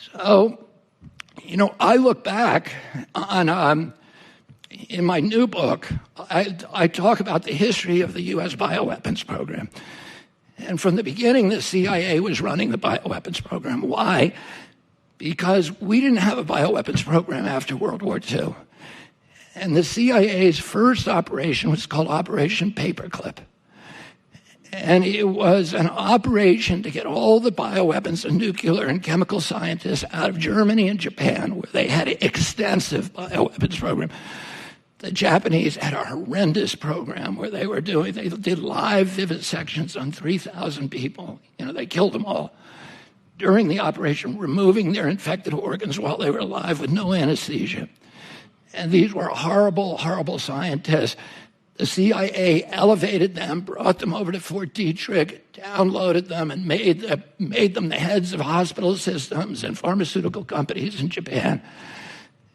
So, I look back on, in my new book, I talk about the history of the U.S. bioweapons program. And from the beginning, the CIA was running the bioweapons program. Why? Because we didn't have a bioweapons program after World War II. And the CIA's first operation was called Operation Paperclip. And it was an operation to get all the bioweapons and nuclear and chemical scientists out of Germany and Japan, where they had an extensive bioweapons program. The Japanese had a horrendous program where they did live vivisections on 3,000 people. They killed them all during the operation, removing their infected organs while they were alive with no anesthesia. And these were horrible, horrible scientists. The CIA elevated them, brought them over to Fort Detrick, downloaded them, and made them the heads of hospital systems and pharmaceutical companies in Japan,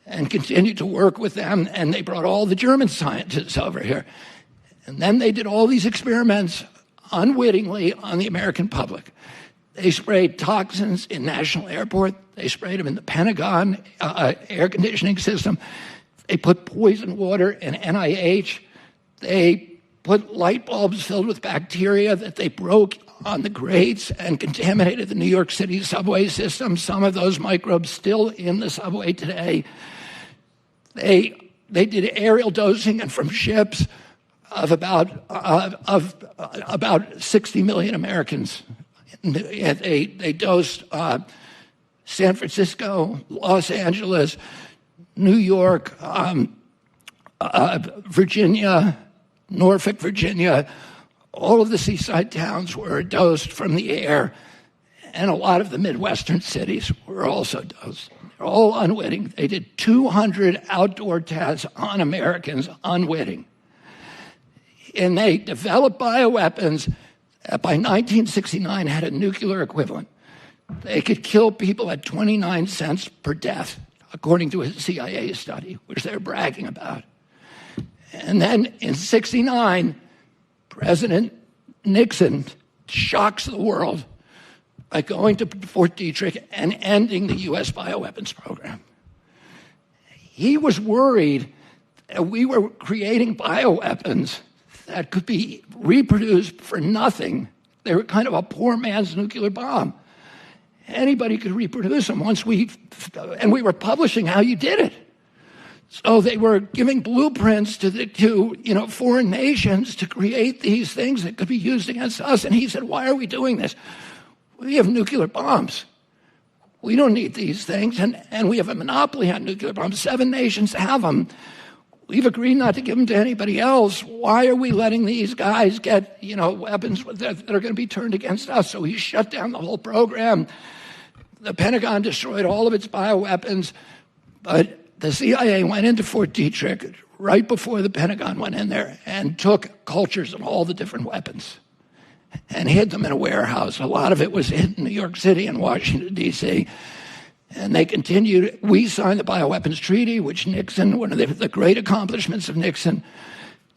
and continued to work with them. And they brought all the German scientists over here. And then they did all these experiments unwittingly on the American public. They sprayed toxins in National Airport. They sprayed them in the Pentagon air conditioning system. They put poison water in NIH. They put light bulbs filled with bacteria that they broke on the grates and contaminated the New York City subway system. Some of those microbes still in the subway today. They did aerial dosing, and from ships of about 60 million Americans. They dosed San Francisco, Los Angeles, New York, Virginia, Norfolk, Virginia. All of the seaside towns were dosed from the air, and a lot of the Midwestern cities were also dosed. They're all unwitting. They did 200 outdoor tests on Americans, unwitting. And they developed bioweapons that by 1969 had a nuclear equivalent. They could kill people at 29 cents per death, according to a CIA study, which they're bragging about. And then in 69, President Nixon shocks the world by going to Fort Detrick and ending the U.S. bioweapons program. He was worried that we were creating bioweapons that could be reproduced for nothing. They were kind of a poor man's nuclear bomb. Anybody could reproduce them and we were publishing how you did it. So they were giving blueprints to foreign nations to create these things that could be used against us. And he said, why are we doing this? We have nuclear bombs. We don't need these things. And we have a monopoly on nuclear bombs. 7 nations have them. We've agreed not to give them to anybody else. Why are we letting these guys get, weapons that are going to be turned against us? So he shut down the whole program. The Pentagon destroyed all of its bioweapons, but the CIA went into Fort Detrick right before the Pentagon went in there and took cultures of all the different weapons and hid them in a warehouse. A lot of it was hid in New York City and Washington, D.C., and they continued. We signed the Bioweapons Treaty, which Nixon, one of the great accomplishments of Nixon,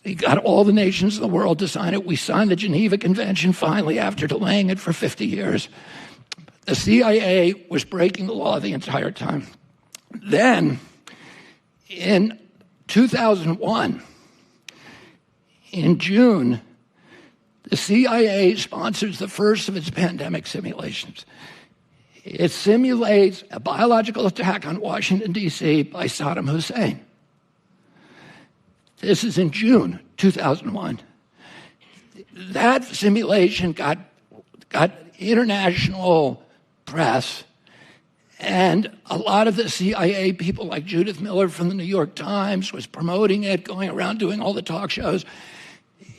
he got all the nations in the world to sign it. We signed the Geneva Convention finally after delaying it for 50 years. The CIA was breaking the law the entire time. Then, in 2001, in June, the CIA sponsors the first of its pandemic simulations. It simulates a biological attack on Washington, D.C. by Saddam Hussein. This is in June 2001. That simulation got international press, and a lot of the CIA people, like Judith Miller from the New York Times, was promoting it, going around doing all the talk shows.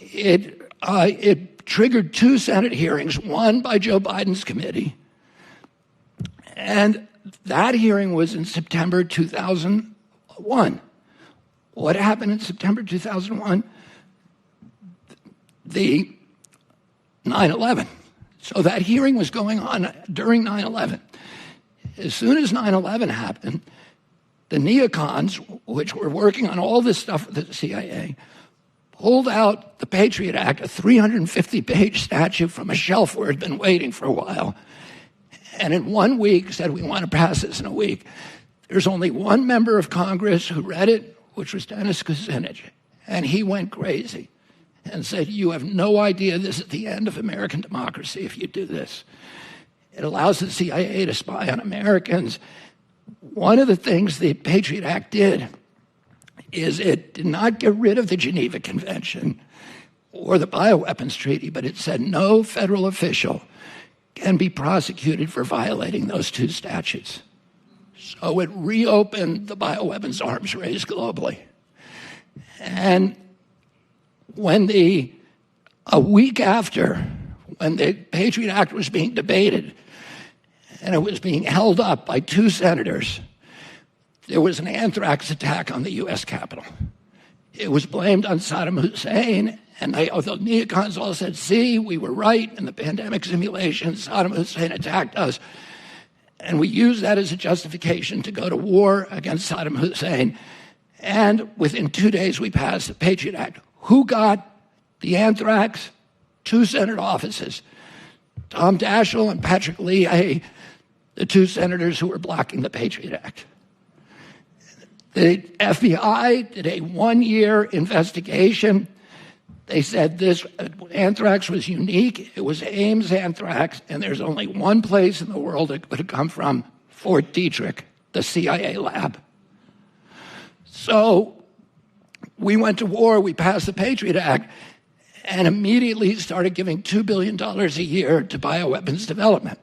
It triggered 2 Senate hearings, one by Joe Biden's committee, and that hearing was in September 2001. What happened in September 2001? The 9/11. So that hearing was going on during 9/11. As soon as 9/11 happened, the neocons, which were working on all this stuff with the CIA, pulled out the Patriot Act, a 350-page statute from a shelf where it had been waiting for a while, and in 1 week said, we want to pass this in a week. There's only one member of Congress who read it, which was Dennis Kucinich, and he went crazy and said, you have no idea this is the end of American democracy if you do this. It allows the CIA to spy on Americans. One of the things the Patriot Act did is it did not get rid of the Geneva Convention or the Bioweapons Treaty, but it said no federal official can be prosecuted for violating those two statutes. So it reopened the bioweapons arms race globally. And a week after, when the Patriot Act was being debated, and it was being held up by 2 senators, there was an anthrax attack on the U.S. Capitol. It was blamed on Saddam Hussein, and the neocons all said, see, we were right in the pandemic simulation. Saddam Hussein attacked us. And we used that as a justification to go to war against Saddam Hussein. And within 2 days, we passed the Patriot Act. Who got the anthrax? 2 Senate offices. Tom Daschle and Patrick Leahy, the 2 senators who were blocking the Patriot Act. The FBI did a 1-year investigation. They said this anthrax was unique. It was Ames anthrax, and there's only one place in the world it could have come from, Fort Detrick, the CIA lab. So we went to war, we passed the Patriot Act, and immediately started giving $2 billion a year to bioweapons development.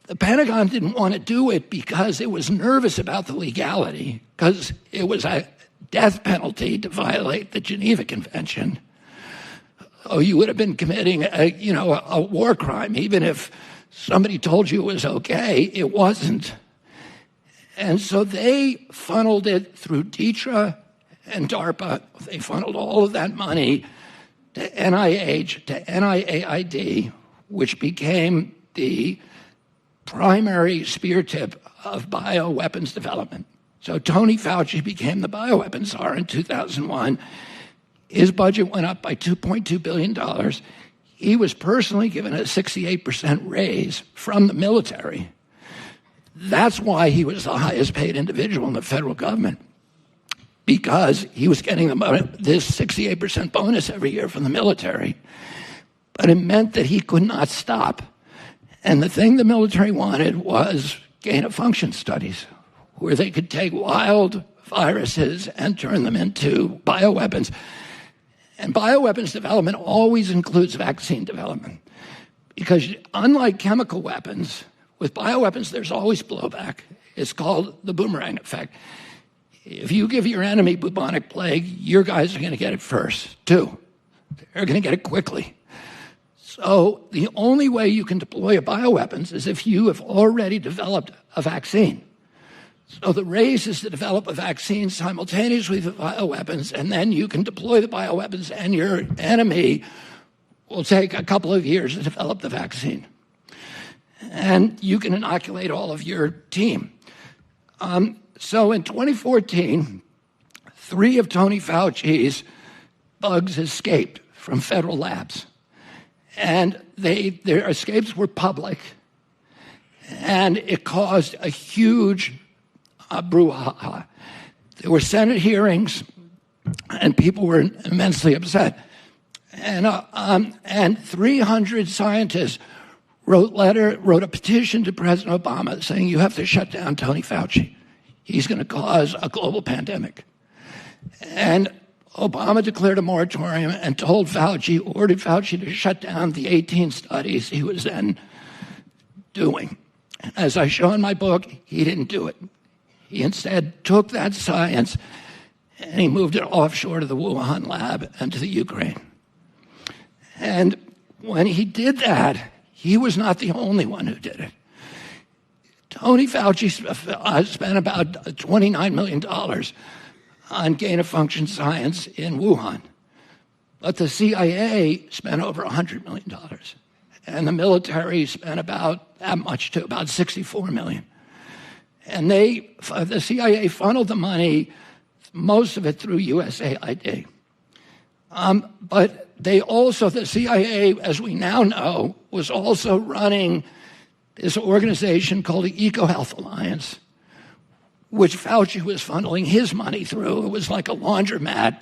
The Pentagon didn't want to do it because it was nervous about the legality, because it was a death penalty to violate the Geneva Convention. Oh, you would have been committing a war crime, even if somebody told you it was okay. It wasn't. And so they funneled it through DTRA and DARPA. They funneled all of that money to NIH, to NIAID, which became the primary spear tip of bioweapons development. So Tony Fauci became the bioweapons czar in 2001. His budget went up by $2.2 billion. He was personally given a 68% raise from the military. That's why he was the highest paid individual in the federal government, because he was getting this 68% bonus every year from the military. But it meant that he could not stop. And the thing the military wanted was gain-of-function studies, where they could take wild viruses and turn them into bioweapons. And bioweapons development always includes vaccine development, because unlike chemical weapons, with bioweapons, there's always blowback. It's called the boomerang effect. If you give your enemy bubonic plague, your guys are going to get it first, too. They're going to get it quickly. So the only way you can deploy a bioweapons is if you have already developed a vaccine. So the race is to develop a vaccine simultaneously with bioweapons, and then you can deploy the bioweapons, and your enemy will take a couple of years to develop the vaccine. And you can inoculate all of your team. So in 2014, 3 of Tony Fauci's bugs escaped from federal labs. And their escapes were public. And it caused a huge brouhaha. There were Senate hearings, and people were immensely upset. And 300 scientists wrote a petition to President Obama saying, you have to shut down Tony Fauci. He's going to cause a global pandemic. And Obama declared a moratorium and ordered Fauci to shut down the 18 studies he was then doing. As I show in my book, he didn't do it. He instead took that science and he moved it offshore to the Wuhan lab and to the Ukraine. And when he did that, he was not the only one who did it. Tony Fauci spent about $29 million on gain-of-function science in Wuhan. But the CIA spent over $100 million. And the military spent about that much too, about $64 million. And the CIA funneled the money, most of it through USAID. But the CIA, as we now know, was also running this organization called the EcoHealth Alliance, which Fauci was funneling his money through. It was like a laundromat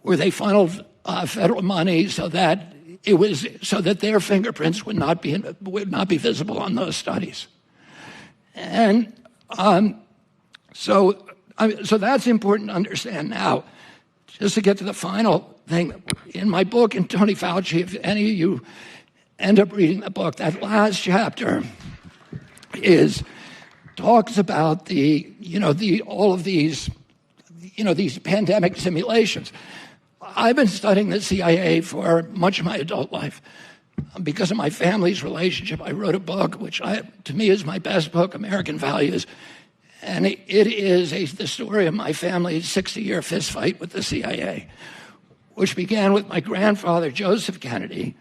where they funneled federal money so that their fingerprints would not be visible on those studies. And so that's important to understand now. Just to get to the final thing, in my book, and Tony Fauci, if any of you end up reading the book, that last chapter talks about all of these pandemic simulations. I've been studying the CIA for much of my adult life. Because of my family's relationship, I wrote a book, which to me is my best book, American Values. And it is the story of my family's 60-year fistfight with the CIA, which began with my grandfather, Joseph Kennedy,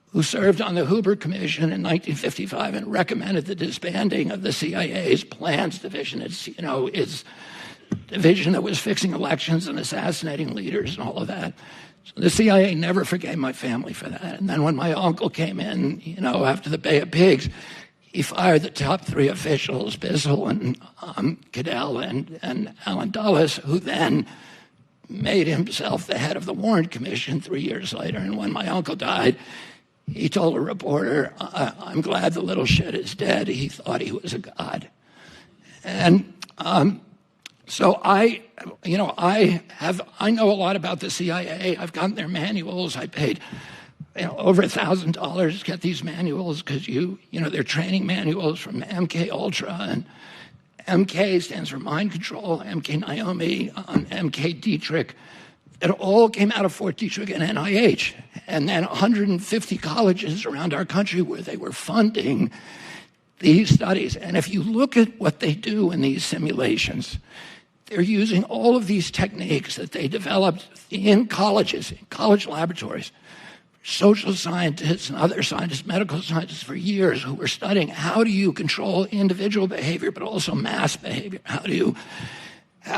who served on the Hoover Commission in 1955 and recommended the disbanding of the CIA's plans division. Its division that was fixing elections and assassinating leaders and all of that. So the CIA never forgave my family for that. And then when my uncle came in, after the Bay of Pigs, he fired the top three officials, Bissell and Cadell and Allen Dulles, who then made himself the head of the Warren Commission 3 years later. And when my uncle died, he told a reporter, I'm glad the little shit is dead. He thought he was a god. And so I know a lot about the CIA. I've gotten their manuals. I paid over $1,000 to get these manuals because they're training manuals from MK Ultra, and MK stands for Mind Control, MK Naomi, MK Dietrich. It all came out of Fort Detrick and NIH, and then 150 colleges around our country where they were funding these studies. And if you look at what they do in these simulations, they're using all of these techniques that they developed in colleges, in college laboratories, social scientists and other scientists, medical scientists for years who were studying how do you control individual behavior but also mass behavior? How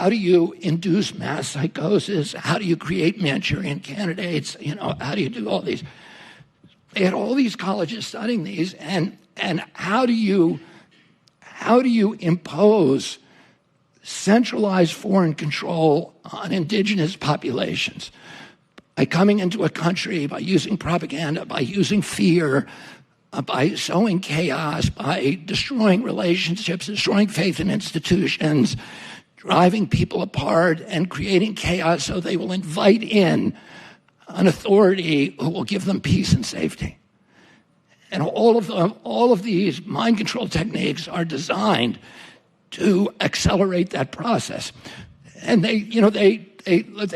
do you induce mass psychosis? How do you create Manchurian candidates? How do you do all these? They had all these colleges studying these, and how do you impose centralized foreign control on indigenous populations? By coming into a country, by using propaganda, by using fear, by sowing chaos, by destroying relationships, destroying faith in institutions, driving people apart, and creating chaos so they will invite in an authority who will give them peace and safety. And all of these mind control techniques are designed to accelerate that process. And they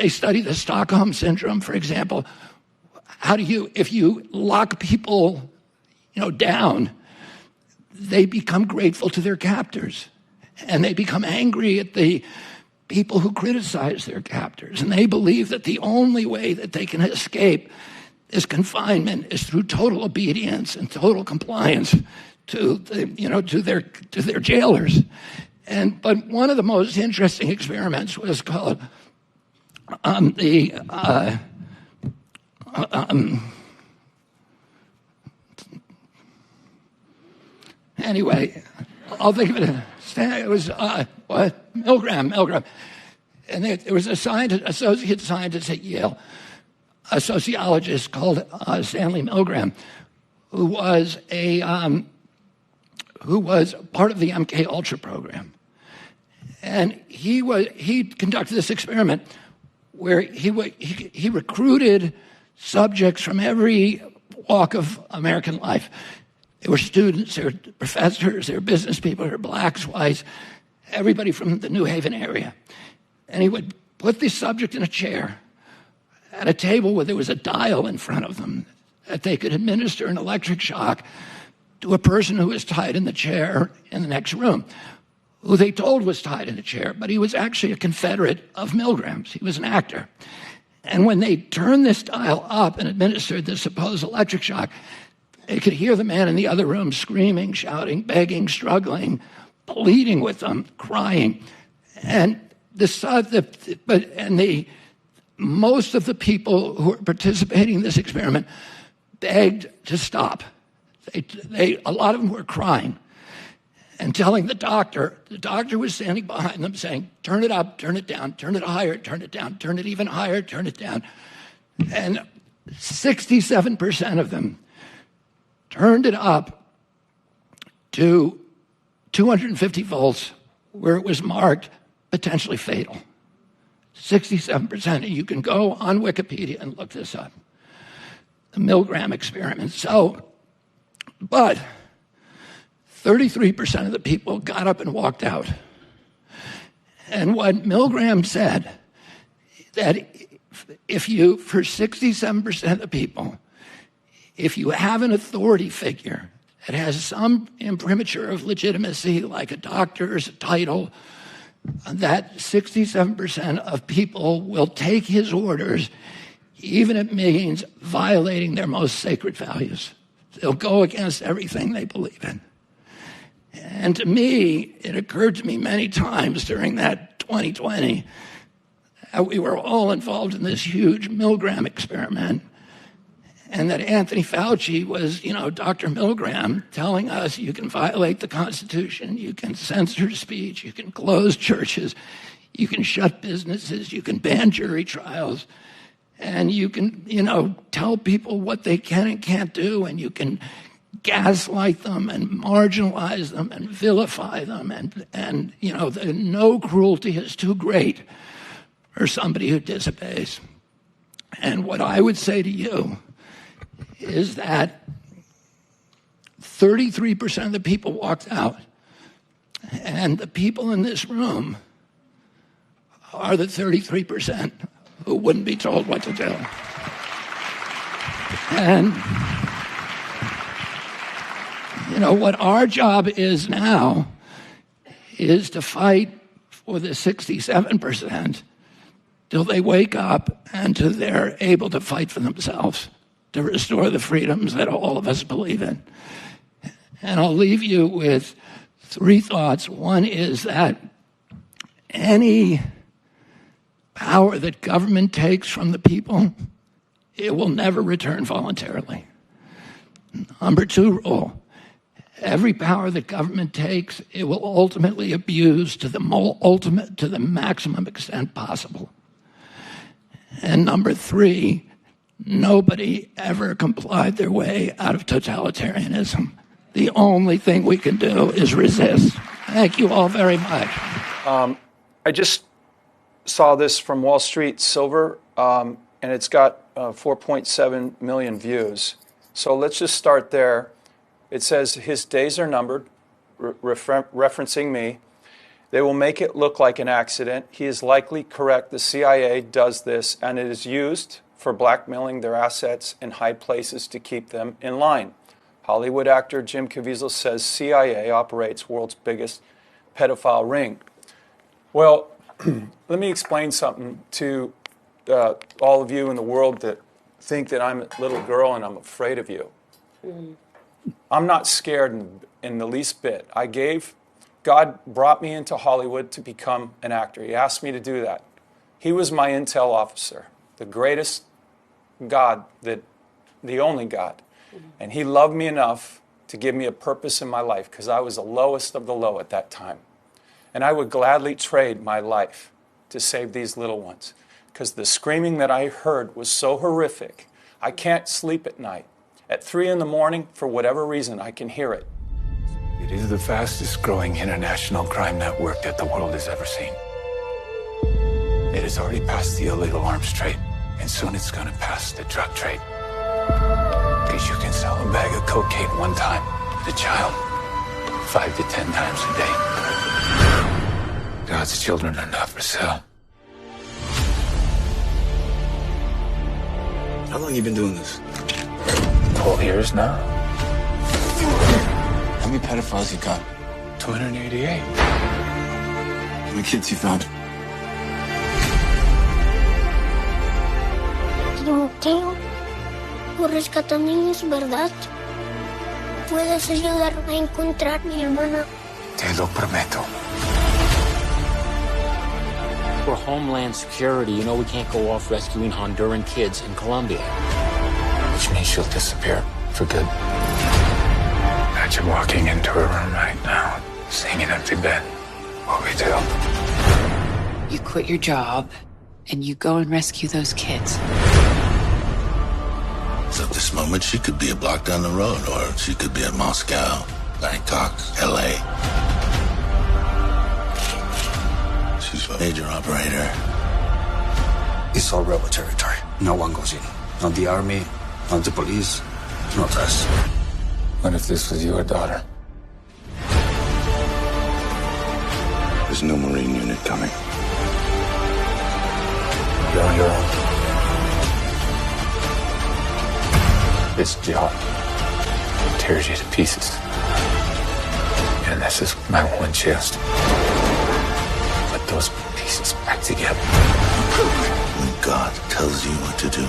study the Stockholm Syndrome, for example. If you lock people, down, they become grateful to their captors. And they become angry at the people who criticize their captors. And they believe that the only way that they can escape this confinement is through total obedience and total compliance to their jailers. But one of the most interesting experiments was called anyway, I'll think of it. It was Milgram. And there was a associate scientist at Yale, a sociologist called Stanley Milgram, who was part of the MK Ultra program. And he conducted this experiment where he recruited subjects from every walk of American life. There were students, there were professors, there were business people, there were blacks, whites, everybody from the New Haven area. And he would put the subject in a chair at a table where there was a dial in front of them that they could administer an electric shock to a person who was tied in the chair in the next room, who they told was tied in a chair, but he was actually a Confederate of Milgram's. He was an actor. And when they turned this dial up and administered the supposed electric shock, they could hear the man in the other room screaming, shouting, begging, struggling, pleading with them, crying. And most of the people who were participating in this experiment begged to stop. A lot of them were crying and telling the doctor was standing behind them saying, turn it up, turn it down, turn it higher, turn it down, turn it even higher, turn it down. And 67% of them turned it up to 250 volts where it was marked potentially fatal. 67%. And you can go on Wikipedia and look this up. The Milgram experiment. But 33% of the people got up and walked out. And what Milgram said, that if you, for 67% of the people, if you have an authority figure that has some imprimatur of legitimacy, like a doctor's title, that 67% of people will take his orders, even if it means violating their most sacred values. They'll go against everything they believe in. And to me, it occurred to me many times during that 2020 that we were all involved in this huge Milgram experiment, and that Anthony Fauci was, Dr. Milgram, telling us you can violate the Constitution, you can censor speech, you can close churches, you can shut businesses, you can ban jury trials, and you can, tell people what they can and can't do, and you can gaslight them and marginalize them and vilify them, and no cruelty is too great for somebody who disobeys. And what I would say to you is that 33% of the people walked out, and the people in this room are the 33% who wouldn't be told what to do. And what our job is now is to fight for the 67% till they wake up and till they're able to fight for themselves, to restore the freedoms that all of us believe in. And I'll leave you with 3 thoughts. One is that any power that government takes from the people, it will never return voluntarily. Number 2 rule, every power that government takes, it will ultimately abuse to the maximum extent possible. And number 3, nobody ever complied their way out of totalitarianism. The only thing we can do is resist. Thank you all very much. I just saw this from Wall Street Silver, and it's got 4.7 million views. So let's just start there. It says, his days are numbered, referencing me. They will make it look like an accident. He is likely correct. The CIA does this, and it is used for blackmailing their assets in high places to keep them in line. Hollywood actor Jim Caviezel says CIA operates world's biggest pedophile ring. Well, let me explain something to all of you in the world that think that I'm a little girl and I'm afraid of you. I'm not scared in the least bit. God brought me into Hollywood to become an actor. He asked me to do that. He was my intel officer, the greatest God, the only God. And he loved me enough to give me a purpose in my life because I was the lowest of the low at that time. And I would gladly trade my life to save these little ones because the screaming that I heard was so horrific. I can't sleep at night. At 3 a.m, for whatever reason, I can hear it. It is the fastest growing international crime network that the world has ever seen. It has already passed the illegal arms trade, and soon it's going to pass the drug trade. Because you can sell a bag of cocaine one time to a child 5 to 10 times a day. God's children are not for sale. How long have you been doing this? 12 years now. How many pedophiles you got? 288. How many kids you found? Timoteo, tú rescatas niños, ¿verdad? ¿Puedes ayudarme a encontrar a mi hermana? Te lo prometo. For Homeland Security, we can't go off rescuing Honduran kids in Colombia. Which means she'll disappear for good. Imagine walking into a room right now, seeing an empty bed. What we do? You quit your job and you go and rescue those kids. So at this moment, she could be a block down the road, or she could be at Moscow, Bangkok, LA. She's a major operator. It's all rebel territory. No one goes in. Not the army, not the police, not us. What if this was your daughter? There's no Marine unit coming. You're on your own. This job tears you to pieces. And this is my one chance to put those pieces back together. When God tells you what to do,